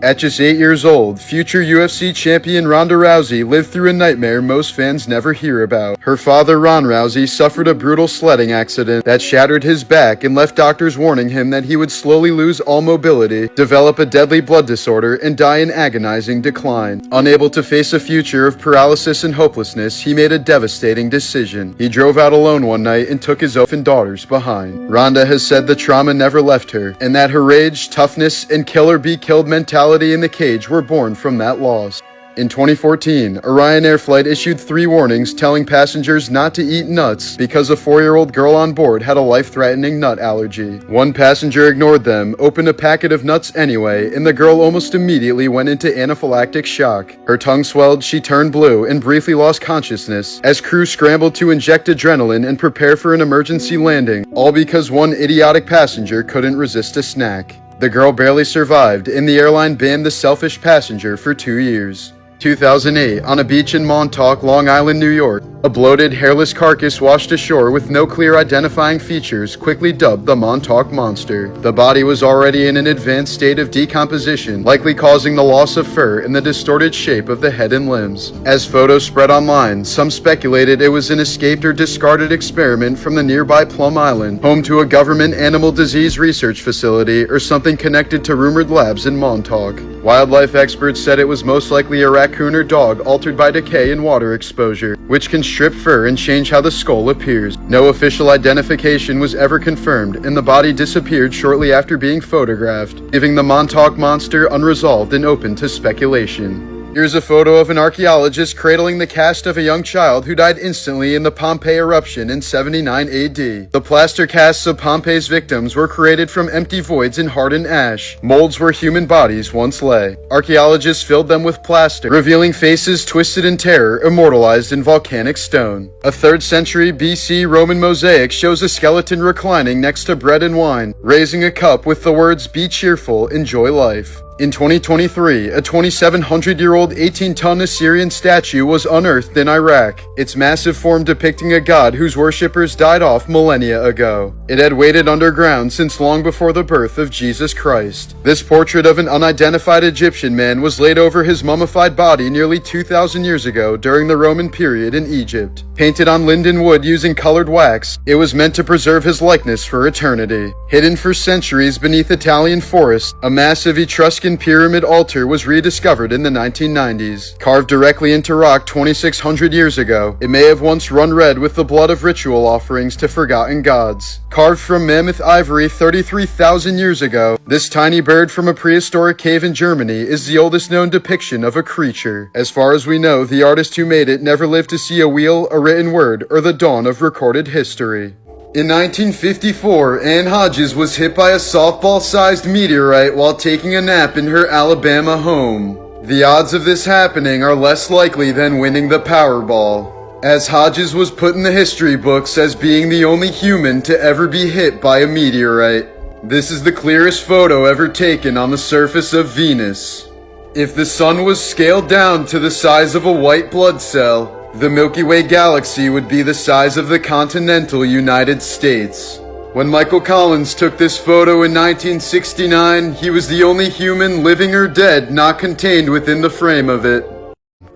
At just 8 years old, future UFC champion Ronda Rousey lived through a nightmare most fans never hear about. Her father, Ron Rousey, suffered a brutal sledding accident that shattered his back and left doctors warning him that he would slowly lose all mobility, develop a deadly blood disorder, and die in agonizing decline. Unable to face a future of paralysis and hopelessness, he made a devastating decision. He drove out alone one night and took his orphan daughters behind. Ronda has said the trauma never left her, and that her rage, toughness, and kill-or-be-killed mentality in the cage were born from that loss. In 2014, a Ryanair flight issued 3 warnings telling passengers not to eat nuts because a 4-year-old girl on board had a life-threatening nut allergy. One passenger ignored them, opened a packet of nuts anyway, and the girl almost immediately went into anaphylactic shock. Her tongue swelled, she turned blue, and briefly lost consciousness as crew scrambled to inject adrenaline and prepare for an emergency landing, all because one idiotic passenger couldn't resist a snack. The girl barely survived, and the airline banned the selfish passenger for 2 years. 2008, on a beach in Montauk, Long Island, New York, a bloated, hairless carcass washed ashore with no clear identifying features, quickly dubbed the Montauk Monster. The body was already in an advanced state of decomposition, likely causing the loss of fur and the distorted shape of the head and limbs. As photos spread online, some speculated it was an escaped or discarded experiment from the nearby Plum Island, home to a government animal disease research facility, or something connected to rumored labs in Montauk. Wildlife experts said it was most likely a raccoon or dog altered by decay and water exposure, which can strip fur and change how the skull appears. No official identification was ever confirmed, and the body disappeared shortly after being photographed, leaving the Montauk Monster unresolved and open to speculation. Here's a photo of an archaeologist cradling the cast of a young child who died instantly in the Pompeii eruption in 79 AD. The plaster casts of Pompeii's victims were created from empty voids in hardened ash, molds where human bodies once lay. Archaeologists filled them with plaster, revealing faces twisted in terror, immortalized in volcanic stone. A 3rd century BC Roman mosaic shows a skeleton reclining next to bread and wine, raising a cup with the words, "Be cheerful, enjoy life." In 2023, a 2,700-year-old 18-ton Assyrian statue was unearthed in Iraq, its massive form depicting a god whose worshippers died off millennia ago. It had waited underground since long before the birth of Jesus Christ. This portrait of an unidentified Egyptian man was laid over his mummified body nearly 2,000 years ago during the Roman period in Egypt. Painted on linden wood using colored wax, it was meant to preserve his likeness for eternity. Hidden for centuries beneath Italian forests, a massive Etruscan pyramid altar was rediscovered in the 1990s. Carved directly into rock 2,600 years ago, it may have once run red with the blood of ritual offerings to forgotten gods. Carved from mammoth ivory 33,000 years ago, this tiny bird from a prehistoric cave in Germany is the oldest known depiction of a creature. As far as we know, the artist who made it never lived to see a wheel, a written word, or the dawn of recorded history. In 1954, Ann Hodges was hit by a softball-sized meteorite while taking a nap in her Alabama home. The odds of this happening are less likely than winning the Powerball, as Hodges was put in the history books as being the only human to ever be hit by a meteorite. This is the clearest photo ever taken on the surface of Venus. If the sun was scaled down to the size of a white blood cell, the Milky Way galaxy would be the size of the continental United States. When Michael Collins took this photo in 1969, he was the only human, living or dead, not contained within the frame of it.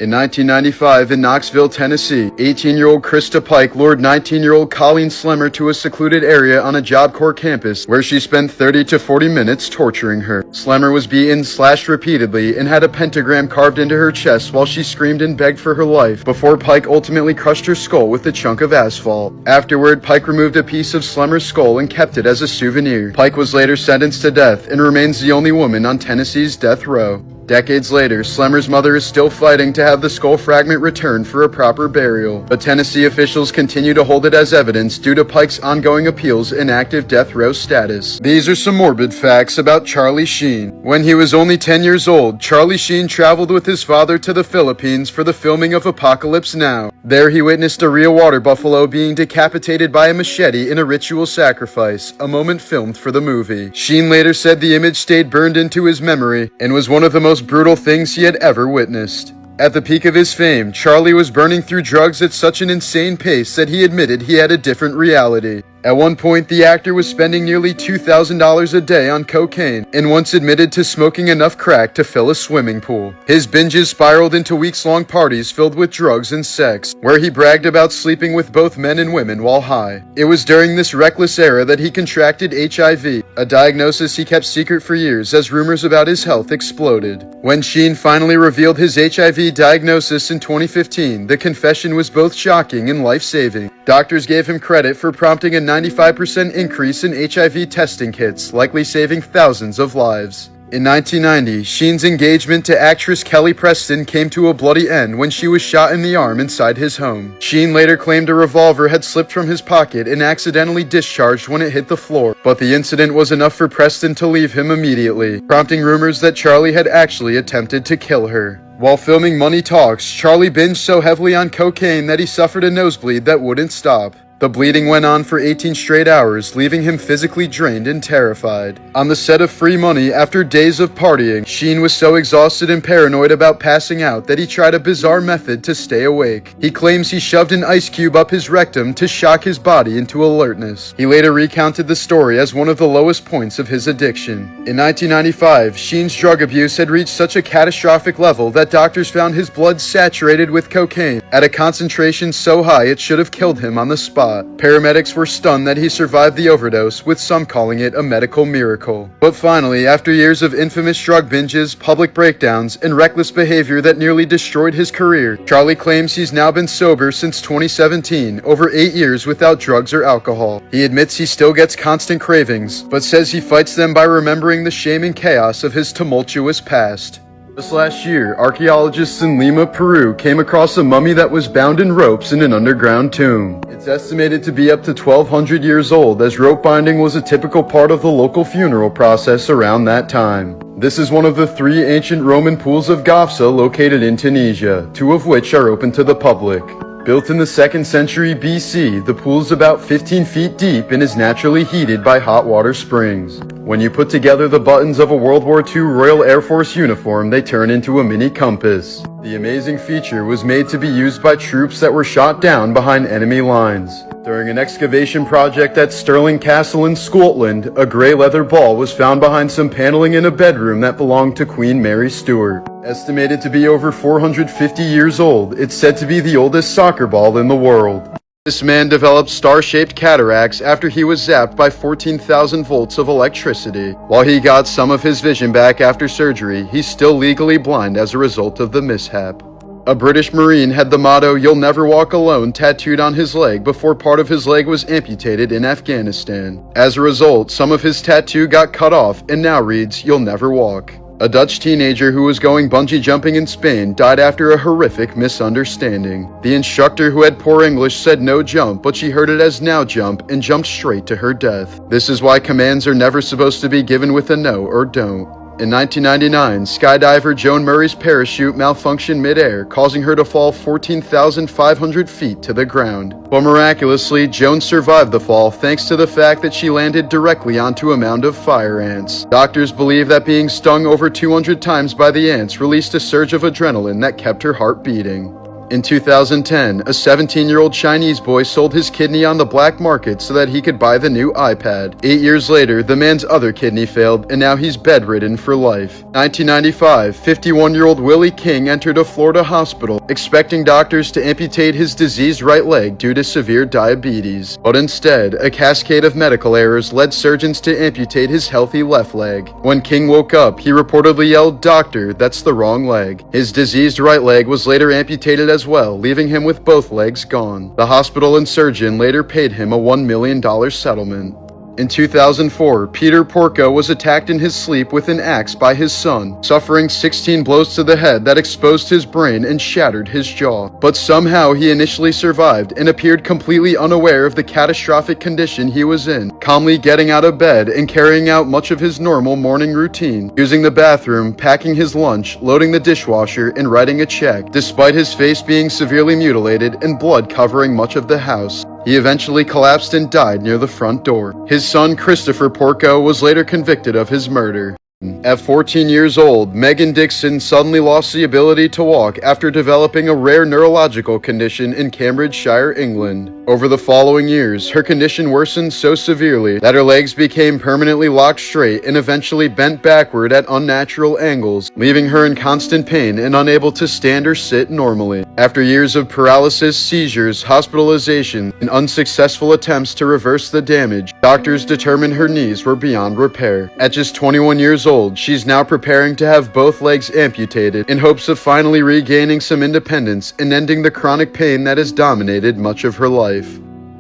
In 1995, in Knoxville, Tennessee, 18-year-old Krista Pike lured 19-year-old Colleen Slemmer to a secluded area on a Job Corps campus where she spent 30 to 40 minutes torturing her. Slemmer was beaten, slashed repeatedly, and had a pentagram carved into her chest while she screamed and begged for her life before Pike ultimately crushed her skull with a chunk of asphalt. Afterward, Pike removed a piece of Slemmer's skull and kept it as a souvenir. Pike was later sentenced to death and remains the only woman on Tennessee's death row. Decades later, Slemmer's mother is still fighting to have the skull fragment returned for a proper burial, but Tennessee officials continue to hold it as evidence due to Pike's ongoing appeals and active death row status. These are some morbid facts about Charlie Sheen. When he was only 10 years old, Charlie Sheen traveled with his father to the Philippines for the filming of Apocalypse Now. There he witnessed a real water buffalo being decapitated by a machete in a ritual sacrifice, a moment filmed for the movie. Sheen later said the image stayed burned into his memory and was one of the most brutal things he had ever witnessed. At the peak of his fame, Charlie was burning through drugs at such an insane pace that he admitted he had a different reality. At one point, the actor was spending nearly $2,000 a day on cocaine and once admitted to smoking enough crack to fill a swimming pool. His binges spiraled into weeks-long parties filled with drugs and sex, where he bragged about sleeping with both men and women while high. It was during this reckless era that he contracted HIV, a diagnosis he kept secret for years as rumors about his health exploded. When Sheen finally revealed his HIV diagnosis in 2015, the confession was both shocking and life-saving. Doctors gave him credit for prompting a 95% increase in HIV testing kits, likely saving thousands of lives. In 1990, Sheen's engagement to actress Kelly Preston came to a bloody end when she was shot in the arm inside his home. Sheen later claimed a revolver had slipped from his pocket and accidentally discharged when it hit the floor, but the incident was enough for Preston to leave him immediately, prompting rumors that Charlie had actually attempted to kill her. While filming Money Talks, Charlie binged so heavily on cocaine that he suffered a nosebleed that wouldn't stop. The bleeding went on for 18 straight hours, leaving him physically drained and terrified. On the set of Free Money, after days of partying, Sheen was so exhausted and paranoid about passing out that he tried a bizarre method to stay awake. He claims he shoved an ice cube up his rectum to shock his body into alertness. He later recounted the story as one of the lowest points of his addiction. In 1995, Sheen's drug abuse had reached such a catastrophic level that doctors found his blood saturated with cocaine at a concentration so high it should have killed him on the spot. Paramedics were stunned that he survived the overdose, with some calling it a medical miracle. But finally, after years of infamous drug binges, public breakdowns, and reckless behavior that nearly destroyed his career, Charlie claims he's now been sober since 2017, over 8 years without drugs or alcohol. He admits he still gets constant cravings, but says he fights them by remembering the shame and chaos of his tumultuous past. Just last year, archaeologists in Lima, Peru came across a mummy that was bound in ropes in an underground tomb. It's estimated to be up to 1,200 years old, as rope binding was a typical part of the local funeral process around that time. This is one of the 3 ancient Roman pools of Gafsa located in Tunisia, 2 of which are open to the public. Built in the 2nd century BC, the pool is about 15 feet deep and is naturally heated by hot water springs. When you put together the buttons of a World War II Royal Air Force uniform, they turn into a mini compass. The amazing feature was made to be used by troops that were shot down behind enemy lines. During an excavation project at Stirling Castle in Scotland, a grey leather ball was found behind some paneling in a bedroom that belonged to Queen Mary Stuart. Estimated to be over 450 years old, it's said to be the oldest soccer ball in the world. This man developed star-shaped cataracts after he was zapped by 14,000 volts of electricity. While he got some of his vision back after surgery, he's still legally blind as a result of the mishap. A British Marine had the motto, "You'll never walk alone," tattooed on his leg before part of his leg was amputated in Afghanistan. As a result, some of his tattoo got cut off and now reads, "You'll never walk." A Dutch teenager who was going bungee jumping in Spain died after a horrific misunderstanding. The instructor, who had poor English, said no jump, but she heard it as now jump and jumped straight to her death. This is why commands are never supposed to be given with a no or don't. In 1999, skydiver Joan Murray's parachute malfunctioned mid-air, causing her to fall 14,500 feet to the ground. But miraculously, Joan survived the fall thanks to the fact that she landed directly onto a mound of fire ants. Doctors believe that being stung over 200 times by the ants released a surge of adrenaline that kept her heart beating. In 2010, a 17-year-old Chinese boy sold his kidney on the black market so that he could buy the new iPad. 8 years later, the man's other kidney failed, and now he's bedridden for life. 1995, 51-year-old Willie King entered a Florida hospital, expecting doctors to amputate his diseased right leg due to severe diabetes. But instead, a cascade of medical errors led surgeons to amputate his healthy left leg. When King woke up, he reportedly yelled, "Doctor, that's the wrong leg." His diseased right leg was later amputated as well, leaving him with both legs gone. The hospital and surgeon later paid him a $1 million settlement. In 2004, Peter Porco was attacked in his sleep with an axe by his son, suffering 16 blows to the head that exposed his brain and shattered his jaw. But somehow he initially survived and appeared completely unaware of the catastrophic condition he was in, calmly getting out of bed and carrying out much of his normal morning routine, using the bathroom, packing his lunch, loading the dishwasher, and writing a check, despite his face being severely mutilated and blood covering much of the house. He eventually collapsed and died near the front door. His son, Christopher Porco, was later convicted of his murder. At 14 years old, Megan Dixon suddenly lost the ability to walk after developing a rare neurological condition in Cambridgeshire, England. Over the following years, her condition worsened so severely that her legs became permanently locked straight and eventually bent backward at unnatural angles, leaving her in constant pain and unable to stand or sit normally. After years of paralysis, seizures, hospitalization, and unsuccessful attempts to reverse the damage, doctors determined her knees were beyond repair. At just 21 years old, she's now preparing to have both legs amputated in hopes of finally regaining some independence and ending the chronic pain that has dominated much of her life.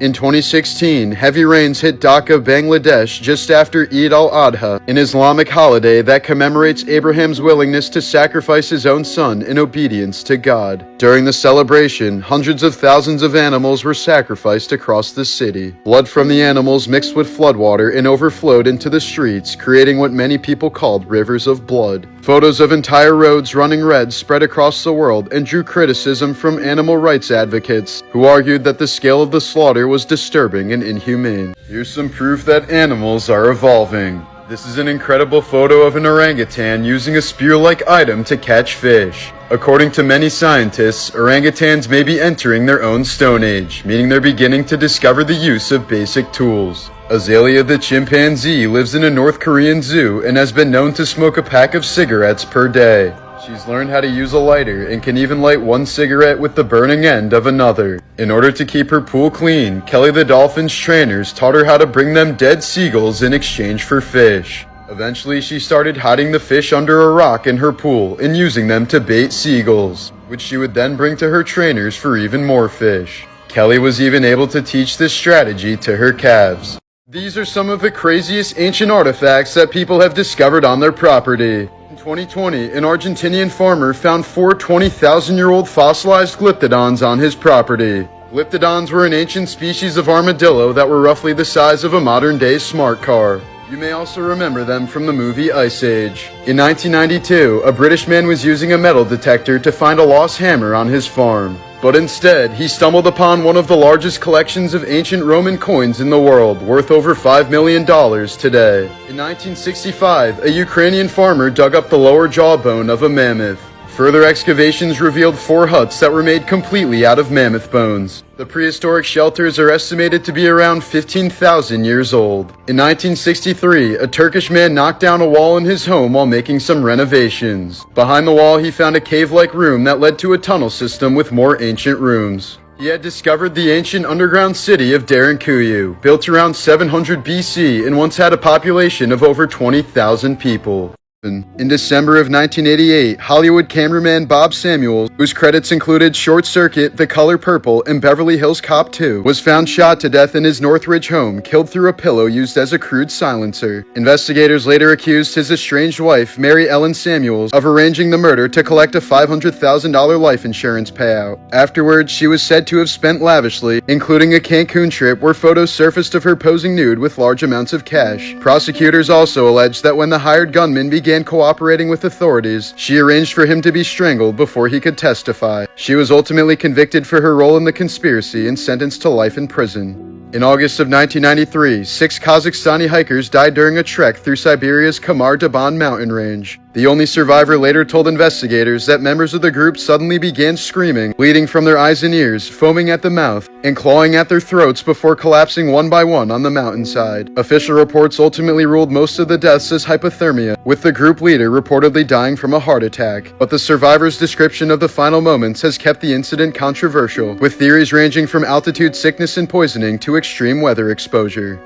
In 2016, heavy rains hit Dhaka, Bangladesh just after Eid al-Adha, an Islamic holiday that commemorates Abraham's willingness to sacrifice his own son in obedience to God. During the celebration, hundreds of thousands of animals were sacrificed across the city. Blood from the animals mixed with floodwater and overflowed into the streets, creating what many people called rivers of blood. Photos of entire roads running red spread across the world and drew criticism from animal rights advocates, who argued that the scale of the slaughter was disturbing and inhumane. Here's some proof that animals are evolving. This is an incredible photo of an orangutan using a spear-like item to catch fish. According to many scientists, orangutans may be entering their own stone age, meaning they're beginning to discover the use of basic tools. Azalea the chimpanzee lives in a North Korean zoo and has been known to smoke a pack of cigarettes per day. She's learned how to use a lighter and can even light one cigarette with the burning end of another. In order to keep her pool clean, Kelly the dolphin's trainers taught her how to bring them dead seagulls in exchange for fish. Eventually, she started hiding the fish under a rock in her pool and using them to bait seagulls, which she would then bring to her trainers for even more fish. Kelly was even able to teach this strategy to her calves. These are some of the craziest ancient artifacts that people have discovered on their property. In 2020, an Argentinian farmer found 4 20,000-year-old fossilized glyptodons on his property. Glyptodons were an ancient species of armadillo that were roughly the size of a modern-day smart car. You may also remember them from the movie Ice Age. In 1992, a British man was using a metal detector to find a lost hammer on his farm. But instead, he stumbled upon one of the largest collections of ancient Roman coins in the world, worth over $5 million today. In 1965, a Ukrainian farmer dug up the lower jawbone of a mammoth. Further excavations revealed 4 huts that were made completely out of mammoth bones. The prehistoric shelters are estimated to be around 15,000 years old. In 1963, a Turkish man knocked down a wall in his home while making some renovations. Behind the wall, he found a cave-like room that led to a tunnel system with more ancient rooms. He had discovered the ancient underground city of Derinkuyu, built around 700 BC and once had a population of over 20,000 people. In December of 1988, Hollywood cameraman Bob Samuels, whose credits included Short Circuit, The Color Purple, and Beverly Hills Cop 2, was found shot to death in his Northridge home, killed through a pillow used as a crude silencer. Investigators later accused his estranged wife, Mary Ellen Samuels, of arranging the murder to collect a $500,000 life insurance payout. Afterwards, she was said to have spent lavishly, including a Cancun trip where photos surfaced of her posing nude with large amounts of cash. Prosecutors also alleged that when the hired gunman began cooperating with authorities, she arranged for him to be strangled before he could testify. She was ultimately convicted for her role in the conspiracy and sentenced to life in prison. In August of 1993, 6 Kazakhstani hikers died during a trek through Siberia's Kamar-Daban mountain range. The only survivor later told investigators that members of the group suddenly began screaming, bleeding from their eyes and ears, foaming at the mouth, and clawing at their throats before collapsing one by one on the mountainside. Official reports ultimately ruled most of the deaths as hypothermia, with the group leader reportedly dying from a heart attack. But the survivor's description of the final moments has kept the incident controversial, with theories ranging from altitude sickness and poisoning to extreme weather exposure.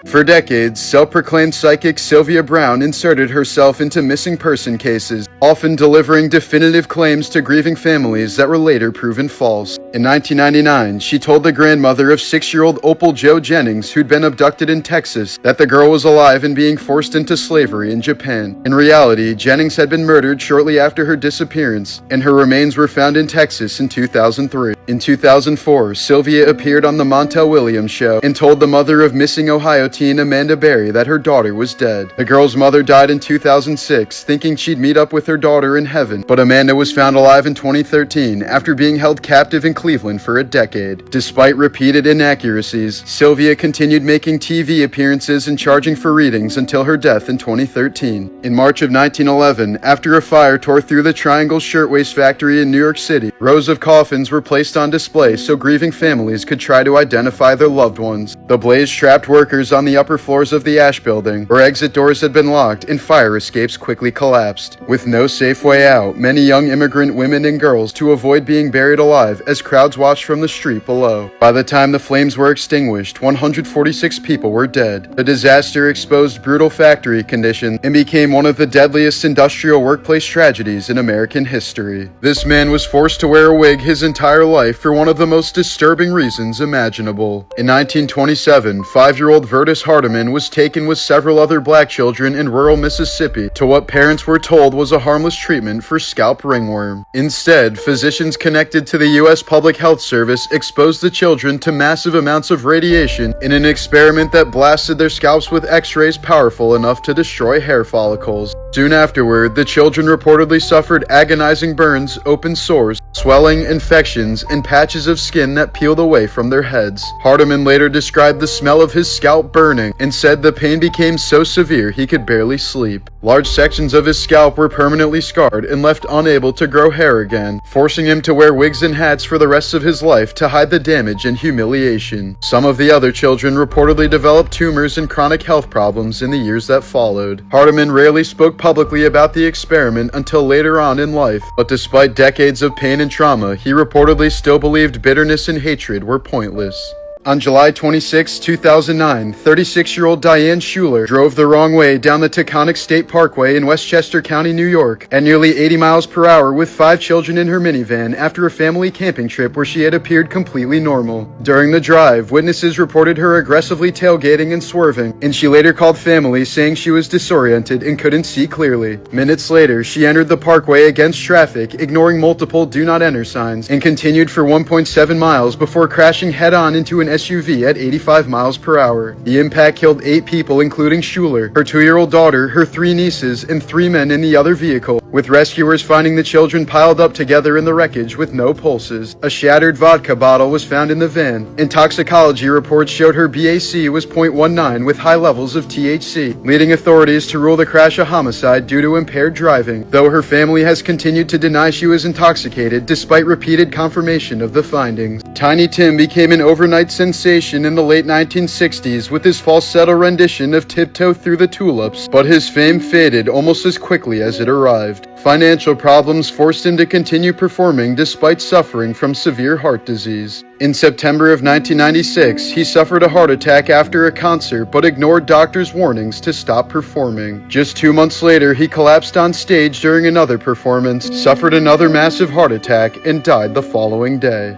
For decades, self-proclaimed psychic Sylvia Brown inserted herself into missing person cases, often delivering definitive claims to grieving families that were later proven false. In 1999, she told the grandmother of 6-year-old Opal Jo Jennings, who'd been abducted in Texas, that the girl was alive and being forced into slavery in Japan. In reality, Jennings had been murdered shortly after her disappearance, and her remains were found in Texas in 2003. In 2004, Sylvia appeared on The Montel Williams Show and told the mother of missing Ohio teen Amanda Berry that her daughter was dead. The girl's mother died in 2006, thinking she'd meet up with her daughter in heaven, but Amanda was found alive in 2013 after being held captive in Cleveland for a decade. Despite repeated inaccuracies, Sylvia continued making TV appearances and charging for readings until her death in 2013. In March of 1911, after a fire tore through the Triangle Shirtwaist Factory in New York City, rows of coffins were placed on display so grieving families could try to identify their loved ones. The blaze trapped workers on the upper floors of the Ash Building, where exit doors had been locked and fire escapes quickly collapsed. With no safe way out, many young immigrant women and girls to avoid being buried alive as crowds watched from the street below. By the time the flames were extinguished, 146 people were dead. The disaster exposed brutal factory conditions and became one of the deadliest industrial workplace tragedies in American history. This man was forced to wear a wig his entire life for one of the most disturbing reasons imaginable. In 1927, 5-year-old Vertus Hardiman was taken with several other black children in rural Mississippi to what parents were told was a harmless treatment for scalp ringworm. Instead, physicians connected to the U.S. Public Health Service exposed the children to massive amounts of radiation in an experiment that blasted their scalps with X-rays powerful enough to destroy hair follicles. Soon afterward, the children reportedly suffered agonizing burns, open sores, swelling, infections, and patches of skin that peeled away from their heads. Hardiman later described the smell of his scalp burning and said the pain became so severe he could barely sleep. Large sections of his scalp were permanently scarred and left unable to grow hair again, forcing him to wear wigs and hats for the rest of his life to hide the damage and humiliation. Some of the other children reportedly developed tumors and chronic health problems in the years that followed. Hardiman rarely spoke publicly about the experiment until later on in life, but despite decades of pain and trauma, he reportedly still believed bitterness and hatred were pointless. On July 26, 2009, 36-year-old Diane Schuler drove the wrong way down the Taconic State Parkway in Westchester County, New York, at nearly 80 miles per hour with 5 children in her minivan after a family camping trip where she had appeared completely normal. During the drive, witnesses reported her aggressively tailgating and swerving, and she later called family saying she was disoriented and couldn't see clearly. Minutes later, she entered the parkway against traffic, ignoring multiple do not enter signs, and continued for 1.7 miles before crashing head-on into an SUV at 85 miles per hour. The impact killed 8 people, including Schuler, her 2-year-old daughter, her 3 nieces, and 3 men in the other vehicle, with rescuers finding the children piled up together in the wreckage with no pulses. A shattered vodka bottle was found in the van, and toxicology reports showed her BAC was 0.19 with high levels of THC, leading authorities to rule the crash a homicide due to impaired driving, though her family has continued to deny she was intoxicated despite repeated confirmation of the findings. Tiny Tim became an overnight sensation in the late 1960s with his falsetto rendition of Tiptoe Through the Tulips, but his fame faded almost as quickly as it arrived. Financial problems forced him to continue performing despite suffering from severe heart disease. In September of 1996, he suffered a heart attack after a concert but ignored doctors' warnings to stop performing. Just 2 months later, he collapsed on stage during another performance, suffered another massive heart attack, and died the following day.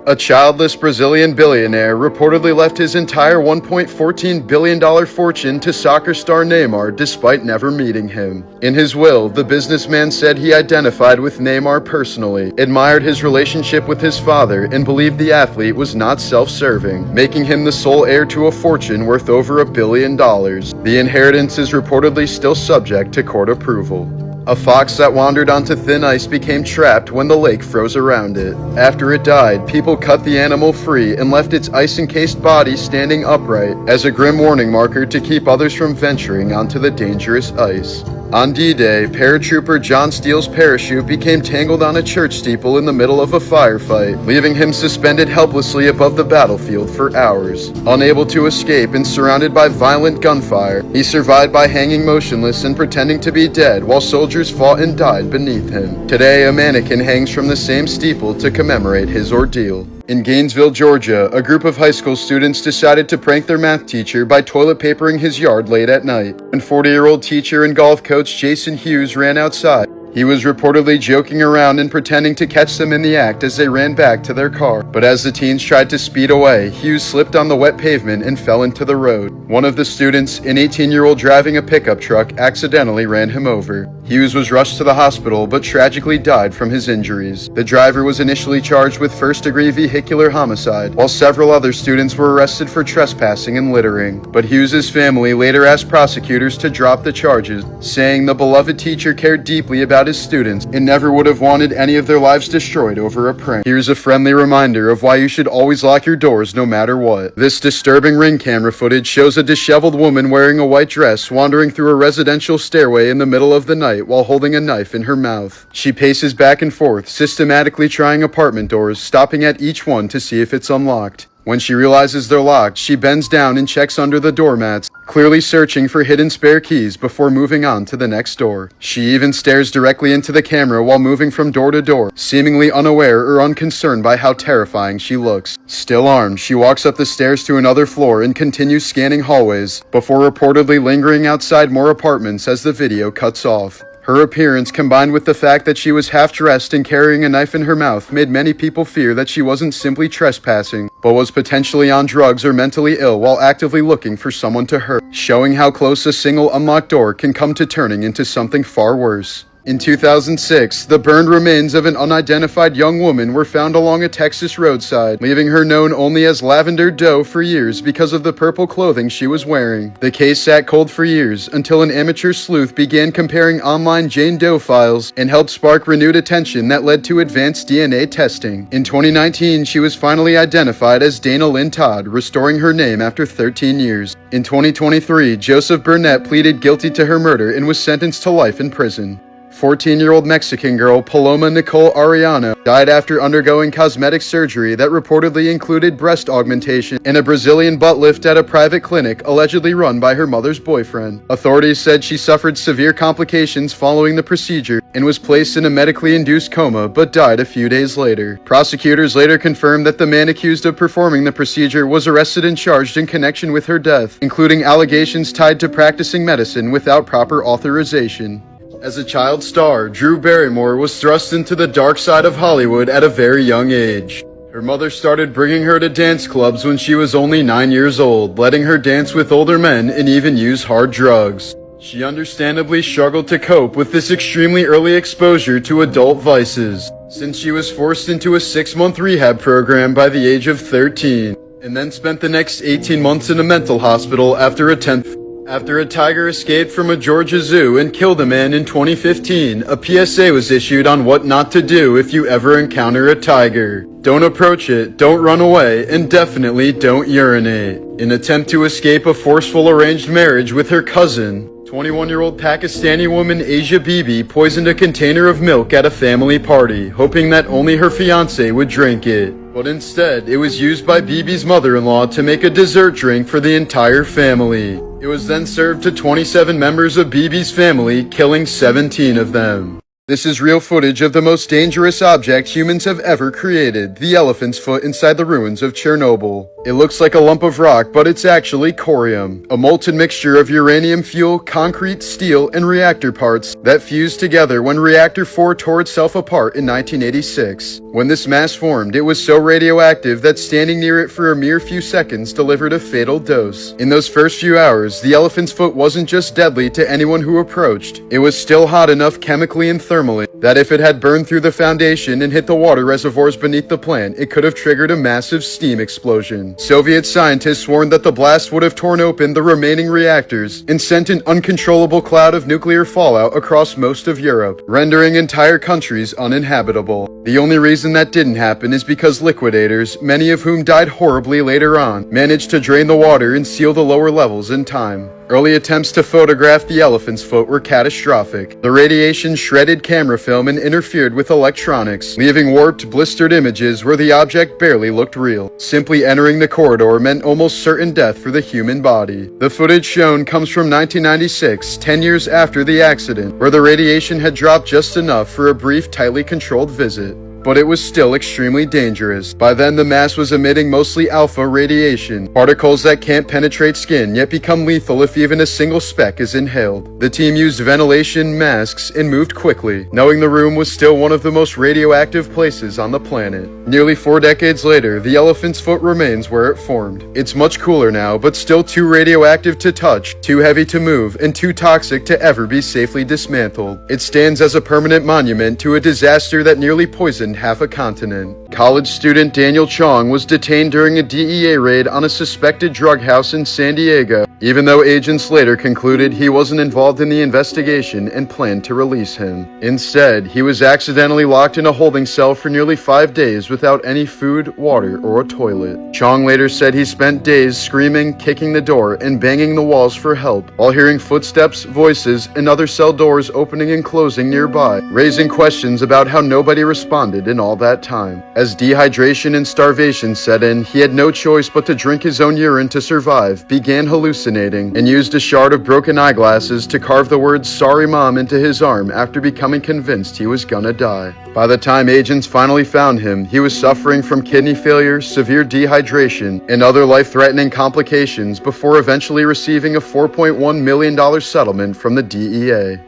A childless Brazilian billionaire reportedly left his entire $1.14 billion fortune to soccer star Neymar despite never meeting him. In his will, the businessman said he identified with Neymar personally, admired his relationship with his father, and believed the athlete was not self-serving, making him the sole heir to a fortune worth over $1 billion. The inheritance is reportedly still subject to court approval. A fox that wandered onto thin ice became trapped when the lake froze around it. After it died, people cut the animal free and left its ice-encased body standing upright as a grim warning marker to keep others from venturing onto the dangerous ice. On D-Day, paratrooper John Steele's parachute became tangled on a church steeple in the middle of a firefight, leaving him suspended helplessly above the battlefield for hours. Unable to escape and surrounded by violent gunfire, he survived by hanging motionless and pretending to be dead while soldiers fought and died beneath him. Today, a mannequin hangs from the same steeple to commemorate his ordeal. In Gainesville, Georgia, a group of high school students decided to prank their math teacher by toilet papering his yard late at night. When 40-year-old teacher and golf coach Jason Hughes ran outside, he was reportedly joking around and pretending to catch them in the act as they ran back to their car. But as the teens tried to speed away, Hughes slipped on the wet pavement and fell into the road. One of the students, an 18-year-old driving a pickup truck, accidentally ran him over. Hughes was rushed to the hospital but tragically died from his injuries. The driver was initially charged with first-degree vehicular homicide, while several other students were arrested for trespassing and littering. But Hughes's family later asked prosecutors to drop the charges, saying the beloved teacher cared deeply about his students and never would have wanted any of their lives destroyed over a prank. Here's a friendly reminder of why you should always lock your doors no matter what. This disturbing ring camera footage shows a disheveled woman wearing a white dress wandering through a residential stairway in the middle of the night while holding a knife in her mouth. She paces back and forth, systematically trying apartment doors, stopping at each one to see if it's unlocked. When she realizes they're locked, she bends down and checks under the doormats, clearly searching for hidden spare keys before moving on to the next door. She even stares directly into the camera while moving from door to door, seemingly unaware or unconcerned by how terrifying she looks. Still armed, she walks up the stairs to another floor and continues scanning hallways, before reportedly lingering outside more apartments as the video cuts off. Her appearance, combined with the fact that she was half-dressed and carrying a knife in her mouth, made many people fear that she wasn't simply trespassing, but was potentially on drugs or mentally ill while actively looking for someone to hurt, showing how close a single unlocked door can come to turning into something far worse. In 2006, the burned remains of an unidentified young woman were found along a Texas roadside, leaving her known only as Lavender Doe for years because of the purple clothing she was wearing. The case sat cold for years until an amateur sleuth began comparing online Jane Doe files and helped spark renewed attention that led to advanced DNA testing. In 2019, she was finally identified as Dana Lynn Todd, restoring her name after 13 years. In 2023, Joseph Burnett pleaded guilty to her murder and was sentenced to life in prison. 14-year-old Mexican girl Paloma Nicole Arellano died after undergoing cosmetic surgery that reportedly included breast augmentation and a Brazilian butt lift at a private clinic allegedly run by her mother's boyfriend. Authorities said she suffered severe complications following the procedure and was placed in a medically induced coma but died a few days later. Prosecutors later confirmed that the man accused of performing the procedure was arrested and charged in connection with her death, including allegations tied to practicing medicine without proper authorization. As a child star, Drew Barrymore was thrust into the dark side of Hollywood at a very young age. Her mother started bringing her to dance clubs when she was only 9 years old, letting her dance with older men and even use hard drugs. She understandably struggled to cope with this extremely early exposure to adult vices, since she was forced into a 6-month rehab program by the age of 13, and then spent the next 18 months in a mental hospital after a tiger escaped from a Georgia zoo and killed a man in 2015, a PSA was issued on what not to do if you ever encounter a tiger. Don't approach it, don't run away, and definitely don't urinate. In an attempt to escape a forceful arranged marriage with her cousin, 21-year-old Pakistani woman Asia Bibi poisoned a container of milk at a family party, hoping that only her fiancé would drink it. But instead, it was used by Bibi's mother-in-law to make a dessert drink for the entire family. It was then served to 27 members of Bibi's family, killing 17 of them. This is real footage of the most dangerous object humans have ever created, the elephant's foot inside the ruins of Chernobyl. It looks like a lump of rock, but it's actually corium, a molten mixture of uranium fuel, concrete, steel, and reactor parts that fused together when Reactor 4 tore itself apart in 1986. When this mass formed, it was so radioactive that standing near it for a mere few seconds delivered a fatal dose. In those first few hours, the elephant's foot wasn't just deadly to anyone who approached. It was still hot enough chemically and thermally that if it had burned through the foundation and hit the water reservoirs beneath the plant, it could have triggered a massive steam explosion. Soviet scientists warned that the blast would have torn open the remaining reactors and sent an uncontrollable cloud of nuclear fallout across most of Europe, rendering entire countries uninhabitable. The only reason that didn't happen is because liquidators, many of whom died horribly later on, managed to drain the water and seal the lower levels in time. Early attempts to photograph the elephant's foot were catastrophic. The radiation shredded camera film and interfered with electronics, leaving warped, blistered images where the object barely looked real. Simply entering the corridor meant almost certain death for the human body. The footage shown comes from 1996, 10 years after the accident, where the radiation had dropped just enough for a brief, tightly controlled visit. but it was still extremely dangerous. By then, the mass was emitting mostly alpha radiation, particles that can't penetrate skin yet become lethal if even a single speck is inhaled. The team used ventilation, masks, and moved quickly, knowing the room was still one of the most radioactive places on the planet. Nearly 4 decades later, the elephant's foot remains where it formed. It's much cooler now, but still too radioactive to touch, too heavy to move, and too toxic to ever be safely dismantled. It stands as a permanent monument to a disaster that nearly poisoned half a continent. College student Daniel Chong was detained during a DEA raid on a suspected drug house in San Diego, even though agents later concluded he wasn't involved in the investigation and planned to release him. Instead, he was accidentally locked in a holding cell for nearly 5 days without any food, water, or a toilet. Chong later said he spent days screaming, kicking the door, and banging the walls for help, while hearing footsteps, voices, and other cell doors opening and closing nearby, raising questions about how nobody responded in all that time. As dehydration and starvation set in, he had no choice but to drink his own urine to survive, began hallucinating, and used a shard of broken eyeglasses to carve the words "Sorry Mom" into his arm after becoming convinced he was gonna die. By the time agents finally found him, he was suffering from kidney failure, severe dehydration, and other life-threatening complications before eventually receiving a $4.1 million settlement from the DEA.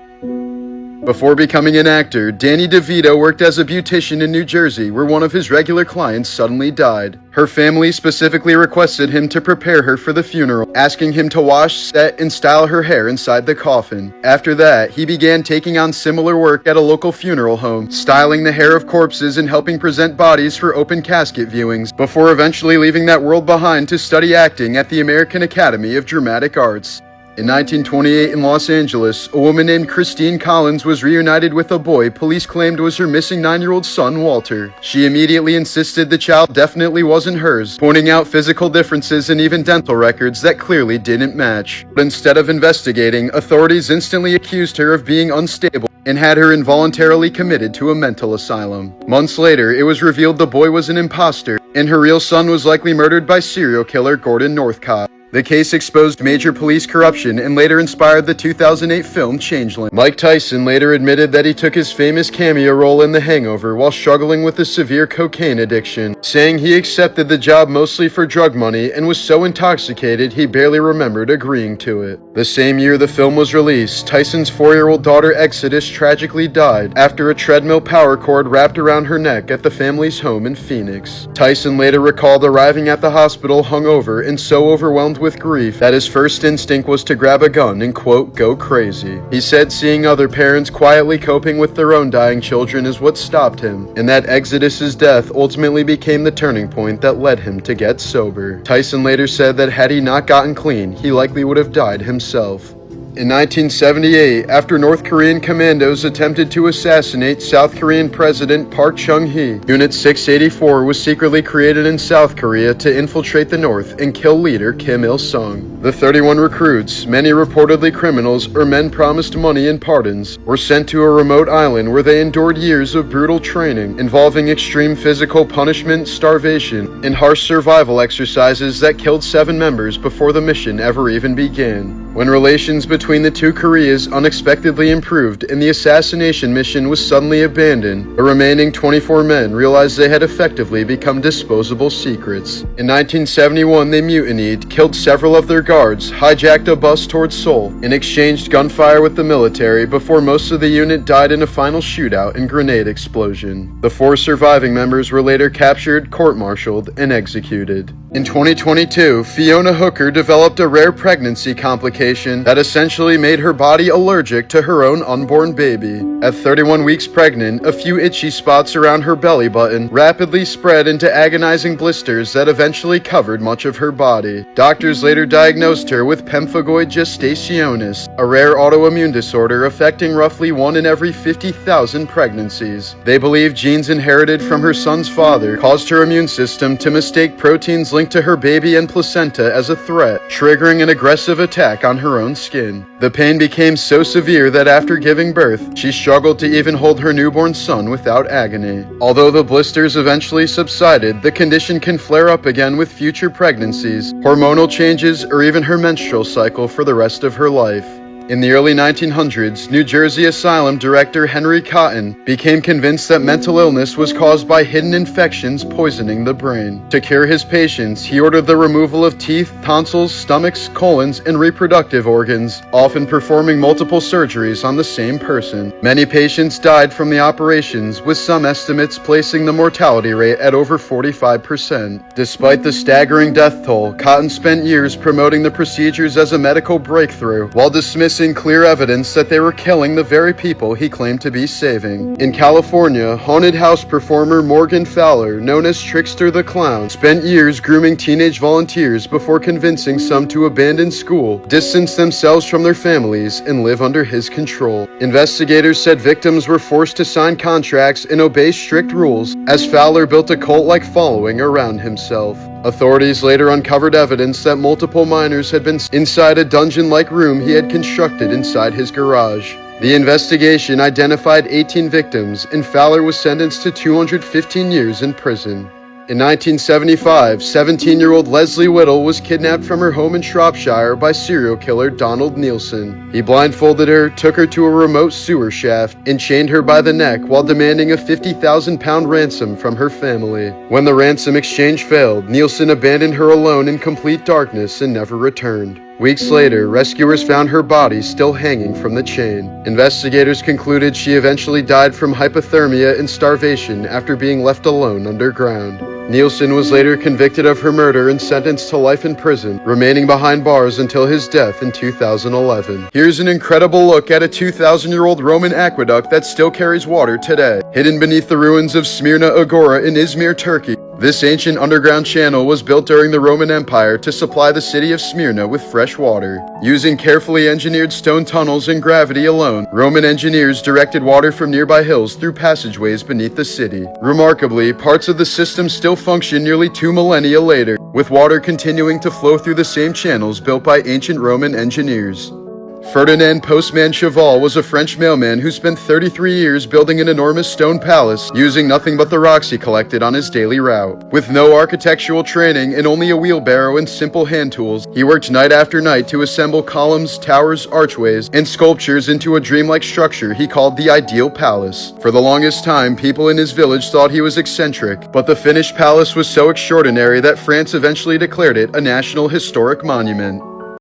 Before becoming an actor, Danny DeVito worked as a beautician in New Jersey, where one of his regular clients suddenly died. Her family specifically requested him to prepare her for the funeral, asking him to wash, set, and style her hair inside the coffin. After that, he began taking on similar work at a local funeral home, styling the hair of corpses and helping present bodies for open casket viewings, before eventually leaving that world behind to study acting at the American Academy of Dramatic Arts. In 1928 in Los Angeles, a woman named Christine Collins was reunited with a boy police claimed was her missing 9-year-old son, Walter. She immediately insisted the child definitely wasn't hers, pointing out physical differences and even dental records that clearly didn't match. But instead of investigating, authorities instantly accused her of being unstable and had her involuntarily committed to a mental asylum. Months later, it was revealed the boy was an imposter, and her real son was likely murdered by serial killer Gordon Northcott. The case exposed major police corruption and later inspired the 2008 film Changeling. Mike Tyson later admitted that he took his famous cameo role in The Hangover while struggling with a severe cocaine addiction, saying he accepted the job mostly for drug money and was so intoxicated he barely remembered agreeing to it. The same year the film was released, Tyson's 4-year-old daughter Exodus tragically died after a treadmill power cord wrapped around her neck at the family's home in Phoenix. Tyson later recalled arriving at the hospital hungover and so overwhelmed with grief that his first instinct was to grab a gun and, quote, go crazy. He said seeing other parents quietly coping with their own dying children is what stopped him, and that Exodus's death ultimately became the turning point that led him to get sober. Tyson later said that had he not gotten clean, he likely would have died himself. In 1978, after North Korean commandos attempted to assassinate South Korean President Park Chung-hee, Unit 684 was secretly created in South Korea to infiltrate the North and kill leader Kim Il-sung. The 31 recruits, many reportedly criminals or men promised money and pardons, were sent to a remote island where they endured years of brutal training involving extreme physical punishment, starvation, and harsh survival exercises that killed 7 members before the mission ever even began. When relations between the two Koreas unexpectedly improved and the assassination mission was suddenly abandoned, the remaining 24 men realized they had effectively become disposable secrets. In 1971, they mutinied, killed several of their guards, hijacked a bus towards Seoul, and exchanged gunfire with the military before most of the unit died in a final shootout and grenade explosion. The 4 surviving members were later captured, court-martialed, and executed. In 2022, Fiona Hooker developed a rare pregnancy complication that essentially made her body allergic to her own unborn baby. At 31 weeks pregnant, a few itchy spots around her belly button rapidly spread into agonizing blisters that eventually covered much of her body. Doctors later diagnosed her with pemphigoid gestationis, a rare autoimmune disorder affecting roughly 1 in every 50,000 pregnancies. They believe genes inherited from her son's father caused her immune system to mistake proteins linked to her baby and placenta as a threat, triggering an aggressive attack on her own skin. The pain became so severe that after giving birth, she struggled to even hold her newborn son without agony. Although the blisters eventually subsided, the condition can flare up again with future pregnancies, hormonal changes, or even her menstrual cycle for the rest of her life. In the early 1900s, New Jersey asylum director Henry Cotton became convinced that mental illness was caused by hidden infections poisoning the brain. To cure his patients, he ordered the removal of teeth, tonsils, stomachs, colons, and reproductive organs, often performing multiple surgeries on the same person. Many patients died from the operations, with some estimates placing the mortality rate at over 45%. Despite the staggering death toll, Cotton spent years promoting the procedures as a medical breakthrough, while dismissing clear evidence that they were killing the very people he claimed to be saving. In California, haunted house performer Morgan Fowler, known as Trickster the Clown, spent years grooming teenage volunteers before convincing some to abandon school, distance themselves from their families, and live under his control. Investigators said victims were forced to sign contracts and obey strict rules, as Fowler built a cult-like following around himself. Authorities later uncovered evidence that multiple minors had been inside a dungeon-like room he had constructed inside his garage. The investigation identified 18 victims, and Fowler was sentenced to 215 years in prison. In 1975, 17-year-old Leslie Whittle was kidnapped from her home in Shropshire by serial killer Donald Nielsen. He blindfolded her, took her to a remote sewer shaft, and chained her by the neck while demanding a 50,000-pound ransom from her family. When the ransom exchange failed, Nielsen abandoned her alone in complete darkness and never returned. Weeks later, rescuers found her body still hanging from the chain. Investigators concluded she eventually died from hypothermia and starvation after being left alone underground. Nielsen was later convicted of her murder and sentenced to life in prison, remaining behind bars until his death in 2011. Here's an incredible look at a 2,000-year-old Roman aqueduct that still carries water today, hidden beneath the ruins of Smyrna Agora in Izmir, Turkey. This ancient underground channel was built during the Roman Empire to supply the city of Smyrna with fresh water. Using carefully engineered stone tunnels and gravity alone, Roman engineers directed water from nearby hills through passageways beneath the city. Remarkably, parts of the system still function nearly 2 millennia later, with water continuing to flow through the same channels built by ancient Roman engineers. Ferdinand Postman Cheval was a French mailman who spent 33 years building an enormous stone palace using nothing but the rocks he collected on his daily route. With no architectural training and only a wheelbarrow and simple hand tools, he worked night after night to assemble columns, towers, archways, and sculptures into a dreamlike structure he called the ideal palace. For the longest time, people in his village thought he was eccentric, but the finished palace was so extraordinary that France eventually declared it a National Historic Monument.